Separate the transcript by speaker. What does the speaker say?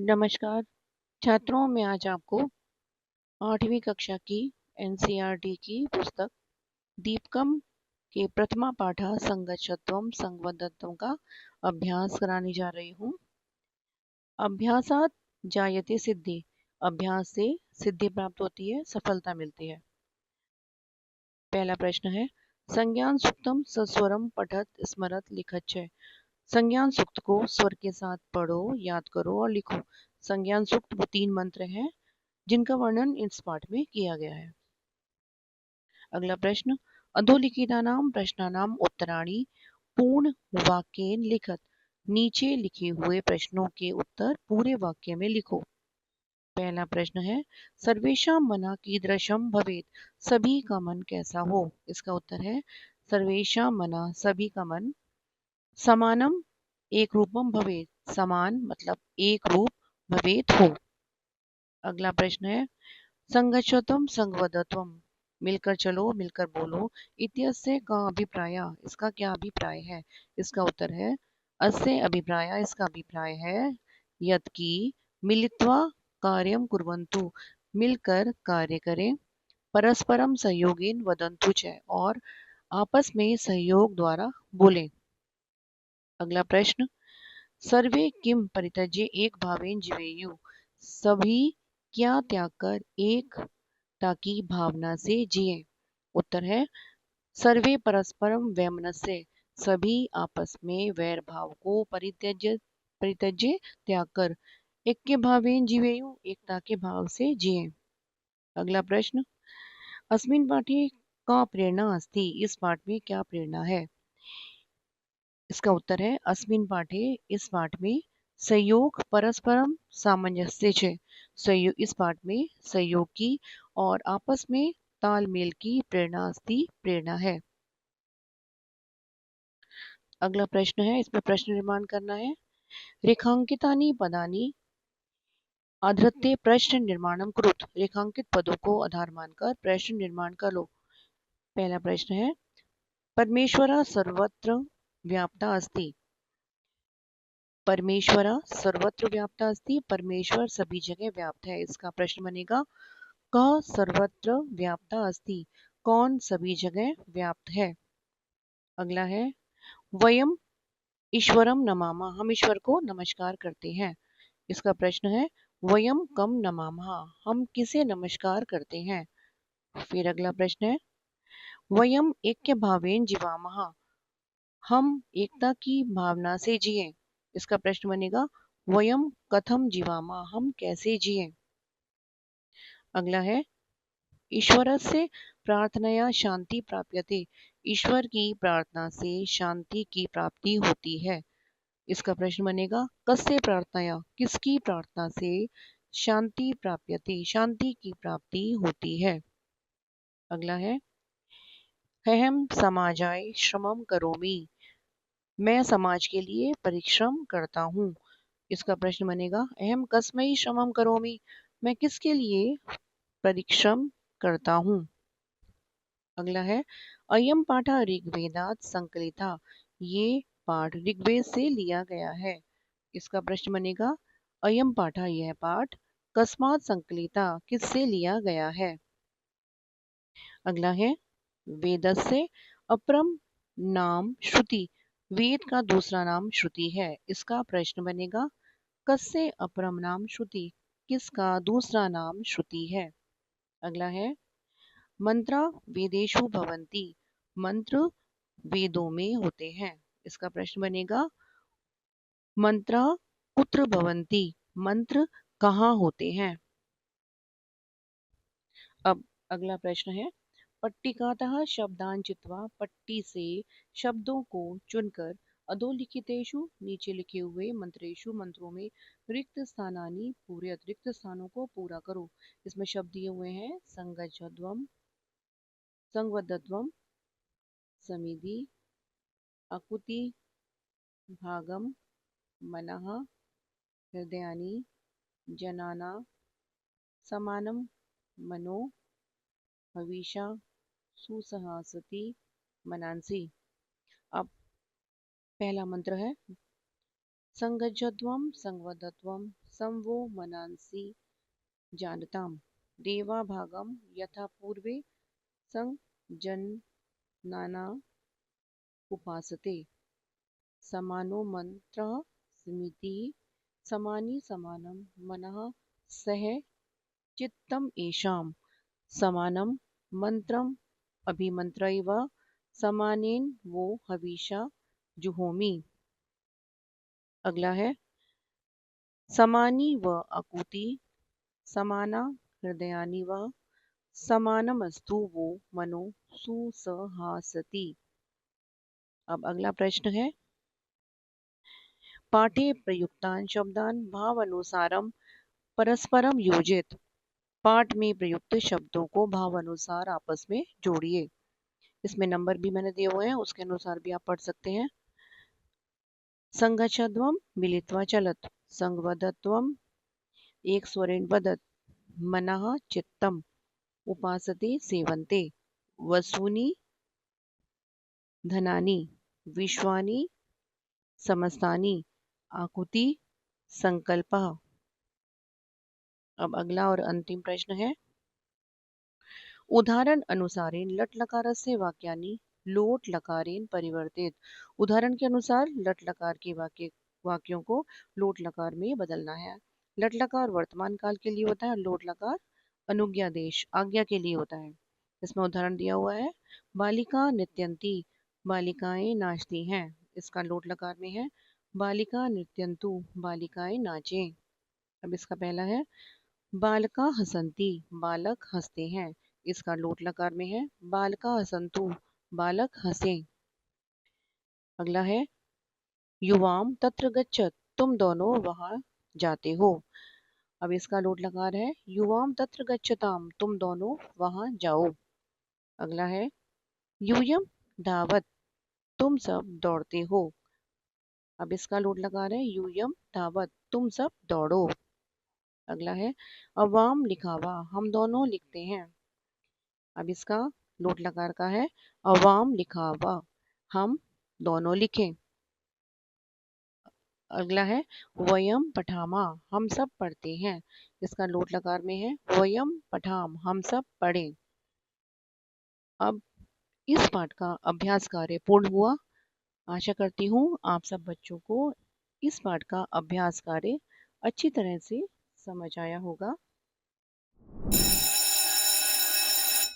Speaker 1: नमस्कार छात्रों, मैं आज आपको 8वीं कक्षा की एनसीईआरटी की पुस्तक दीपकम के प्रथमा पाठा संगच्छत्वम संवदत्वम का अभ्यास कराने जा रही हूँ। अभ्यासात जायते सिद्धि, अभ्यास से सिद्धि प्राप्त होती है, सफलता मिलती है। पहला प्रश्न है, संज्ञान सूक्तम सस्वरम पठत स्मरत लिखत च। संज्ञान सूक्त को स्वर के साथ पढ़ो, याद करो और लिखो। संज्ञान सूक्त वो 3 मंत्र हैं जिनका वर्णन इस पाठ में किया गया है। अगला प्रश्न, अधोलिखितानां प्रश्नानां उत्तराणि पूर्ण वाक्येन लिखत। नीचे लिखे हुए प्रश्नों के उत्तर पूरे वाक्य में लिखो। पहला प्रश्न है, सर्वेषां मनः कीदृशं भवेत्। सभी का मन कैसा हो। इसका उत्तर है सर्वेषां मनः, सभी का मन, समानम एक रूपम भवेत्। समान मतलब एक रूप, भवेत् हो। अगला प्रश्न है, संगच्छत्वम संवदत्वम, मिलकर चलो, मिलकर बोलो। इत्यस्य का अभिप्राय, इसका क्या अभिप्राय है। इसका उत्तर है अस्य अभिप्राय, इसका अभिप्राय है यत् की मिलित्वा कार्यम कुर्वन्तु, मिलकर कार्य करें। परस्परम सहयोगेन वदन्तु च, और आपस में सहयोग द्वारा बोलें। अगला प्रश्न, सर्वे किम परित्यज्य एक भावेन जीवेयु। सभी क्या त्याग कर एकता की भावना से जिए। उत्तर है सर्वे परस्परम वैमनस्य, सभी आपस में वैर भाव को परित्यज्य त्याग कर ऐक्य भावेन जीवेयु, एकता के भाव से जिए। अगला प्रश्न, अस्मिन् पाठे का प्रेरणा अस्ति। इस पाठ में क्या प्रेरणा है। इसका उत्तर है अस्मिन् पाठे, इस पाठ में सहयोग परस्परम सामंजस्य च। सहयोग, इस पाठ में सहयोग की और आपस में तालमेल की प्रेरणा अस्ति, प्रेरणा है। अगला प्रश्न है, इसमें प्रश्न निर्माण करना है। रेखांकितानि पदानि आधृत्य प्रश्न निर्माणम कुरुत। रेखांकित पदों को आधार मानकर प्रश्न निर्माण कर लो। पहला प्रश्न है, परमेश्वर सर्वत्र व्याप्ता अस्ति। परमेश्वर सर्वत्र व्याप्ता अस्ति, परमेश्वर सभी जगह व्याप्त है। इसका प्रश्न बनेगा, कः सर्वत्र व्याप्ता अस्ति, कौन सभी जगह व्याप्त है। अगला है, वयम ईश्वरम नमामः, हम ईश्वर को नमस्कार करते हैं। इसका प्रश्न है, वयम कम नमामः, हम किसे नमस्कार करते हैं। फिर अगला प्रश्न है, वयम ऐक्य भावेन जीवामः, हम एकता की भावना से जिए। इसका प्रश्न बनेगा, वयम कथम जीवामः, हम कैसे जिए। अगला है, ईश्वरस्य प्रार्थनया शांति प्राप्यते, ईश्वर की प्रार्थना से शांति की प्राप्ति होती है। इसका प्रश्न बनेगा, कस्य प्रार्थनया, किसकी प्रार्थना से शांति प्राप्यते, शांति की प्राप्ति होती है। अगला है, अहम समाजाय श्रमम करोमि, मैं समाज के लिए परिश्रम करता हूँ। इसका प्रश्न बनेगा, अहम कस्मै श्रमम करोमि, मैं किसके लिए परिश्रम करता हूँ। अगला है, अयम पाठा ऋग्वेदात संकलिता, ये पाठ ऋग्वेद से लिया गया है। इसका प्रश्न बनेगा, अयम पाठा, यह पाठ कस्मात संकलिता, किससे लिया गया है। अगला है, वेदस्य अपरम नाम श्रुति, वेद का दूसरा नाम श्रुति है। इसका प्रश्न बनेगा, कस्य अपरम नाम श्रुति, किसका दूसरा नाम श्रुति है। अगला है, मंत्रा वेदेषु भवन्ति, मंत्र वेदों में होते हैं। इसका प्रश्न बनेगा, मंत्रा कुत्र भवन्ति, मंत्र कहाँ होते हैं। अब अगला प्रश्न है, पट्टिकातः शब्दान चित्वा, पट्टी से शब्दों को चुनकर अधोलिखितेषु, नीचे लिखे हुए मंत्रेषु, मंत्रों में रिक्त स्थानानि पूरे, अतिरिक्त स्थानों को पूरा करो। इसमें शब्द दिए हुए हैं, संगच्छध्वम, संवदत्वम, समिधि, अकुति, भागम, मनः, हृदयानि, जनाना, समानम, मनो, हविषा, सुसहासति, मनांसी। अब पहला मंत्र है, संगजध्वं संवदत्वं संवो मनांसि जानताम देवा भागम यथा पूर्वे संजन्नाना उपासते समानो मंत्रः समितिः समानी समानं मनः सह चित्तम एषाम समानं मंत्रम अभिमंत्रैव समानेन वो हविषा जुहोमि। अगला है समानी व आकुति समाना हृदयानि व समानमस्तु वो मनो सुसहासति। अब अगला प्रश्न है पाठे प्रयुक्तान शब्दान भावानुसारम परस्परम योजित। पाठ में प्रयुक्त शब्दों को भावानुसार आपस में जोड़िए। इसमें नंबर भी मैंने दिए हुए हैं, उसके अनुसार भी आप पढ़ सकते हैं। संगच्छध्वम मिलित्वा चलत संगवदत्वम एक स्वरेण वदत मनः चित्तम उपासते सेवन्ते वसूनि धनानि विश्वानि समस्तानि आकुति संकल्पः। अब अगला और अंतिम प्रश्न है उदाहरण अनुसारेण लट लकारस्य वाक्यानि लोट लकारेण परिवर्तित। उदाहरण के अनुसार लट लकार के वाक्यों को लोट लकार में बदलना है। लट लकार वर्तमान काल के लिए होता है, लोट लकार अनुज्ञादेश आज्ञा के लिए होता है। इसमें उदाहरण दिया हुआ है बालिका नृत्यंती बालिकाएं नाचती हैं। इसका लोट लकार में है बालिका नृत्यंतु बालिकाएं नाचें। अब इसका पहला है बालका हसंती बालक हंसते हैं। इसका लोट लकार में है बालका हसंतु बालक हंसे। अगला है युवाम तत्र गच्छत तुम दोनों वहां जाते हो। अब इसका लोट लकार है युवाम तत्र गच्छताम तुम दोनों वहां जाओ। अगला है यूयम धावत तुम सब दौड़ते हो। अब इसका लोट लकार है यूयम धावत तुम सब दौड़ो। अगला है अवाम लिखावा हम दोनों लिखते हैं। अब इसका लोट लकार का है अवाम लिखावा हम दोनों लिखें। अगला है वयम पठामा हम सब पढ़ते हैं। इसका लोट लकार में है वयम पठाम हम सब पढ़ें। अब इस पाठ का अभ्यास कार्य पूर्ण हुआ। आशा करती हूँ आप सब बच्चों को इस पाठ का अभ्यास कार्य अच्छी तरह से समझ आया होगा।